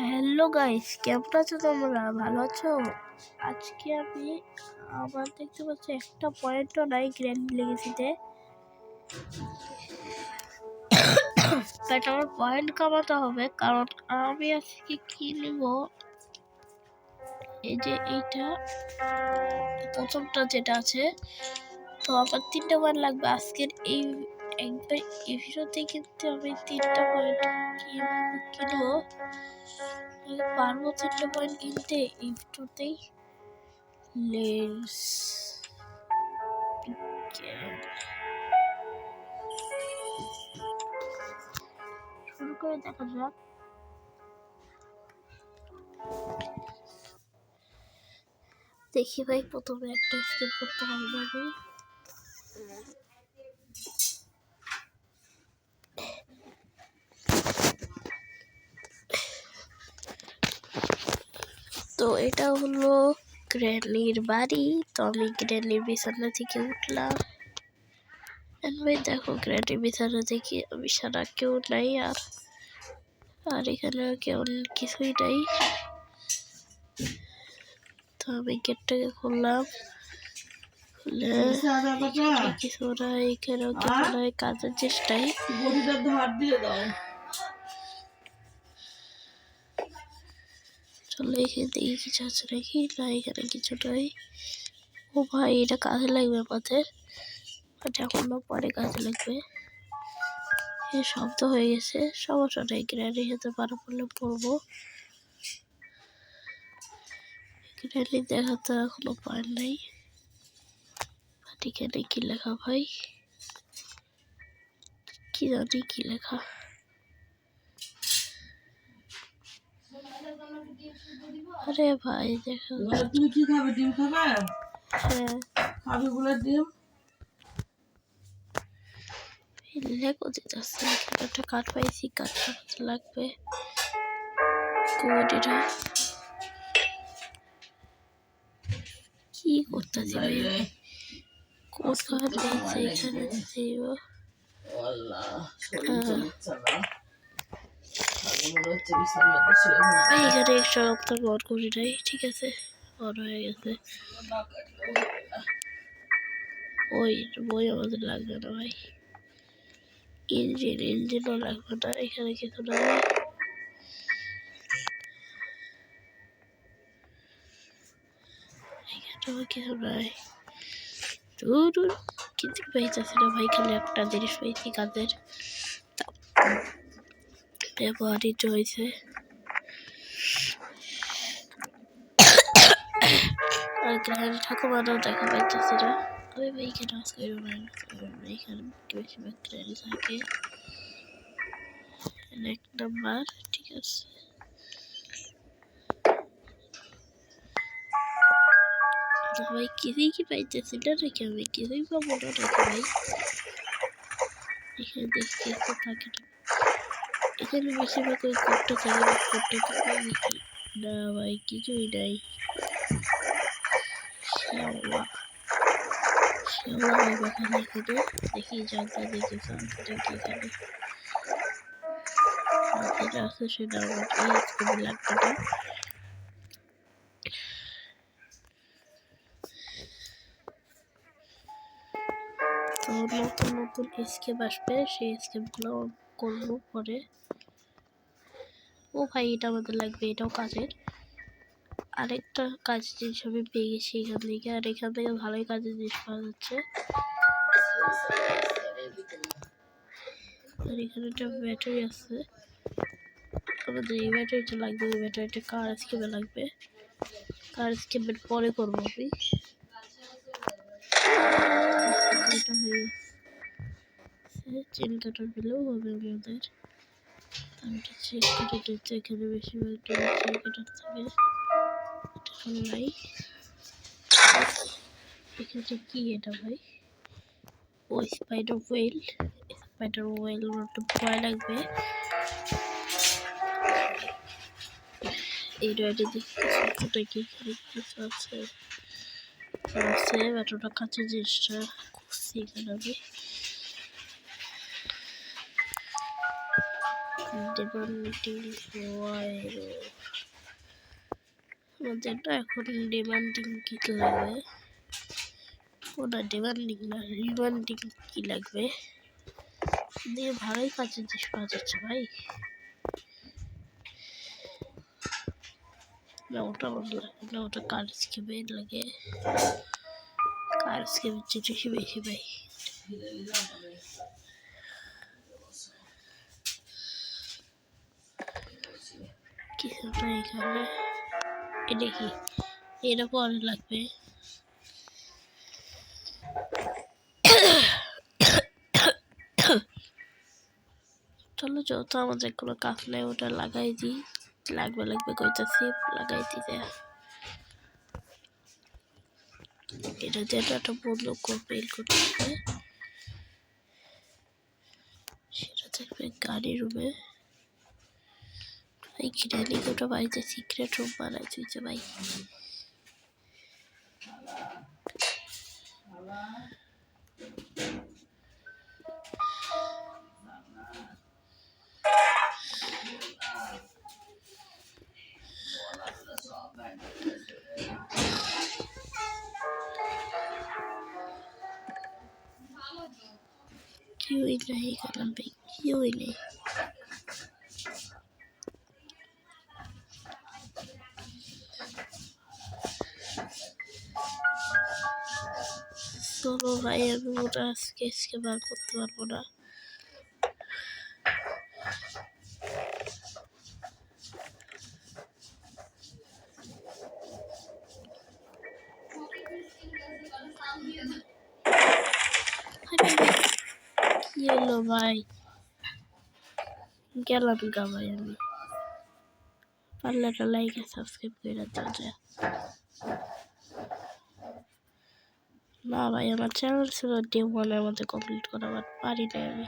Hello guys, কেমন আছো তোমরা? ভালো আছো? আজকে আমি আমার দেখতে পাচ্ছি একটা পয়েন্টও নাই গ্র্যান্ড লেগেসিতে, বাট আমার পয়েন্ট কামাতে হবে কারণ আমি আজকে কিনবো এই যে এইটা প্রথমটা যেটা আছে। তো আমার 3টা পয়েন্ট লাগবে আজকের এই একবার এই ভিডিওতে, কিন্তু আমি 3টা পয়েন্ট কিনবো। পারবো 3টা পয়েন্ট কিনতে এই ভিডিওতেই। লেন্স শুরু করে দেখা যাক। দেখি ভাই, প্রথমে একটা স্কিপ করতে পারবো আমি। তো এটা হলো গ্র্যানির বাড়ি। তো আমি গ্র্যানির বিছানা থেকে উঠলাম। ভাই দেখো, গ্র্যানির বিছানা থেকে আমি সারা কেউ নাই, আর এখানে কেউ কিছুই নাই। তো আমি গেটটাকে খুললাম, খুলে কিছু নাই, এখানেও কিছু নাই, কাজের চেষ্টায়। চলো এখানে দেখি কিছু আছে নাকি। না, এখানে কিছু নাই। ও ভাই, এটা কাজে লাগবে আমাদের, এখন না পরে কাজে লাগবে। শব্দ হয়ে গেছে, সমস্যা নেই, গ্র্যানি হতে পারা পড়লে পড়বো। গ্র্যানি দেখাতে এখনো পার নাই। এখানে কি লেখা ভাই? কি জানি কি লেখা। আরে ভাই দেখো, তুমি কি খাবে? ডিম খাবে? হ্যাঁ খাবে গুলো ডিম। লেখো দিতেছে, একটা কাঠ পাইছি, কাঠটা লাগবে। কোডিটা কি করতেছি ভাই? কোড খাওয়া পেয়েছে এখানে দিব। এখানে একটা রক্ত বড় করি নাই, ঠিক আছে, বড় হয়ে গেছে। ওই বই আমাদের লাগবে না ভাই। ইঞ্জিনও লাগবে না, এখানে কিছু নাই। এখানেও কিছু নাই। কিন্তু পাইতেছি না ভাই, খালি একটা জিনিস পাইছি কাজের, ব্যবহারিত হয়েছে। আর গ্রামের ঠাকুমারাও দেখা পাইতেছি না। আমি ভাই এখানে আজকে এখানে বেশিরভাগ ট্রেন থাকে। 1 নাম্বার, ঠিক আছে। ভাই কিছুই কি পাইতেছি না নাকি? আমি কিছুই পাবো না নাকি ভাই? এখানে দেখছি একটা থাকে না, এখানে বেশিরভাগ ওই কোডটা থাকে, কোডটা থাকে নাকি না ভাই? কিছুই নাই। শ্যাওলা শ্যাওলা ভাই এখানে এখানে দেখি, জানতে দেখি জানতে কি এখানে যেটা আছে সেটা আমার এই স্কুলে লাগবে না। তো নতুন নতুন স্কেপ আসবে, সেই স্কেপগুলো করবো পরে। ও ভাই, এটা আমাদের লাগবে, এটাও কাজের। আরেকটা কাজের জিনিস আমি পেয়ে গেছি এখান থেকে, আর এখান থেকে ভালোই কাজের জিনিস পাওয়া যাচ্ছে। আর এখানে একটা ব্যাটারি আছে, আমাদের এই ব্যাটারিটা লাগবে। ওই ব্যাটারিটা কার স্কেপে লাগবে, কার স্কেপের পরে করবো আমি। এটা হয়ে গেছে, চেন কাটার পেলেও হবে আমাদের। আমি চেক কেটে দিচ্ছি, এখানে বেশিরভাগ চেন কাটার থাকে, নাই। এখানে কি এটা ভাই? ও স্পাইডার ওয়েল, স্পাইডার ওয়েল একটা ভয় লাগবে। এই রয়েছে দেখতে কি কিছু আছে আছে ব্যাটারটা কাছে জিনিসটা খুঁজছি এখানে আমি। ডিমান্ডিং ওয়াইরো আমাদের না এখন ডিমান্ডিং কি লাগবে? ওটা ডিমান্ডিং না, রিমান্ডিং কি লাগবে? দিয়ে ভালোই কাজের জিনিস পাওয়া যাচ্ছে ভাই। না ওটা আমার লাগে না, ওটা কার স্কিপে লাগে, কার স্কিপের জিনিস বেশি ভাই। কিছু না এখানে, এটা কি? এটা পরে লাগবে। চলো যত আমাদের কোনো কাজ নেই ওটা লাগাই দিই, লাগবে কইতাছি লাগাই দিতে। এটা যেটা একটা বন্ধ বের করতে হবে, সেটা থাকবে গাড়ি রুমে। ভাই খিরানি ওটা বাড়িতে সিক্রেট রুম বানাই দিয়েছে ভাই। কেউই নেই এখানে ভাই, কেউই নেই। চলো ভাই আমি ওটা আজকে বার করতে পারবো না। কি হলো ভাই, গেলাম গা ভাই আমি। পারলে একটা লাইক আর সাবস্ক্রাইব করে দেওয়া যায় না ভাই। আমার চ্যানেল ছিল ডে 1 এর মধ্যে কমপ্লিট করা, বাট পারি না আমি।